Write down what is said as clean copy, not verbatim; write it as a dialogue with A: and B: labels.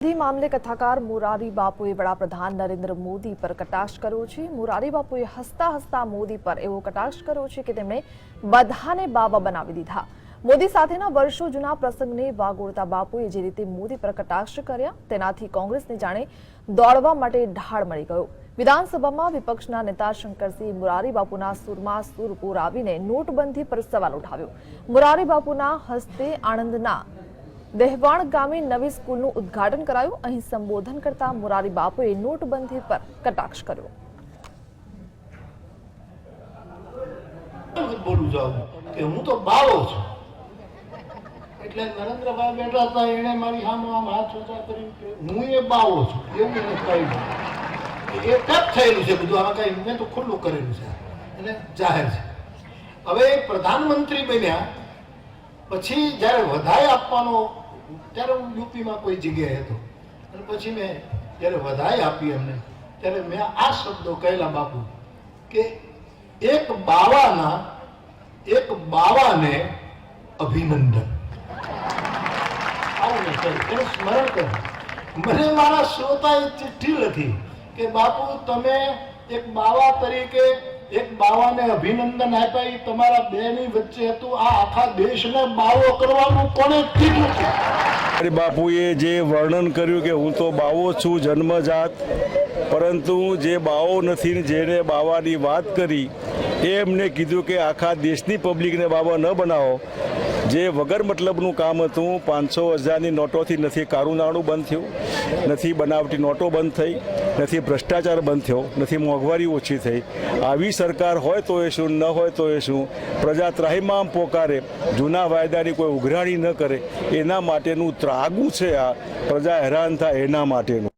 A: मामले कथाकार मोरारी बापुए वडाप्रधान नरेंद्र मोदी पर कटाक्ष कर्यो छे। मोरारी बापुए हसता हसता मोदी पर एवो कटाक्ष कर्यो छे के तेमणे बधाने बाबा बनावी दीधा। मोदी साथेना वर्षो जूना प्रसंगने वागोळता बापुए जे रीते मोदी पर कटाक्ष कर्या तेनाथी कोंग्रेसने जाणे दौड़वा माटे ढाळ मळी गयो। विधानसभामां विपक्षना नेता शंकरसिंह मोरारी बापुना सूरमा सूर पुरावीने नोटबंधी पर सवाल उठाव्यो। मोरारी बापुना हस्ते आणंदना देहवाण गामे नवी स्कूलનું ઉદ્ઘાટન કરાયું। અહીં સંબોધન કરતા મોરારી બાપુએ નોટબંધી પર કટાક્ષ કર્યો।
B: બોલું જાઉં કે હું તો બાવો છું એટલે નરેન્દ્રભાઈ બેઠા હતા એને મારી સામે આમ હાથ ઊંચા કરી કે હું એ બાવો છું એવું એને કહ્યું। એ ટેપ થયેલું છે બધું, આમાં કઈ મેં તો ખુલ્લું કરેલું છે એટલે જાહેર છે। હવે પ્રધાનમંત્રી બન્યા પછી જ્યારે વધાઈ આપવાનો ત્યારે હું યુપીમાં કોઈ જગ્યાએ હતો અને પછી મેં જ્યારે વધાઈ આપી એમને ત્યારે મેં આ શબ્દો કહેલા બાપુ કે એક બાવાને અભિનંદન, આવું મેં કહ્યું, એનું સ્મરણ કર્યું। મને મારા શ્રોતાએ ચિઠ્ઠી લખી કે બાપુ તમે એક બાવા તરીકે એક બાવાને અભિનંદન આપ્યા, એ તમારા બેની વચ્ચે હતું, આ આખા દેશને બાવો કરવાનું કોણે કીધું છે?
C: અરે બાપુએ જે વર્ણન કર્યું કે હું તો બાવો છું જન્મજાત, પરંતુ જે બાવો નથી જેને બાવાની વાત કરી એ એમને કીધું કે આખા દેશની પબ્લિકને બાવા ન બનાવો। જે વગર મતલબનું કામ હતું, 500,000ની નોટોથી નથી કાળું નાણું બંધ થયું, નથી બનાવટી નોટો બંધ થઈ, નથી ભ્રષ્ટાચાર બંધ થયો, નથી મોંઘવારી ઓછી થઈ। આવી સરકાર હોય તો એ શું, ન હોય તો એ શું? પ્રજા ત્રાહિમામ પોકારે, જૂના વાયદાની કોઈ ઉઘરાણી ન કરે, એના માટેનું ત્રાગું છે આ, પ્રજા હેરાન થાય એના માટેનું।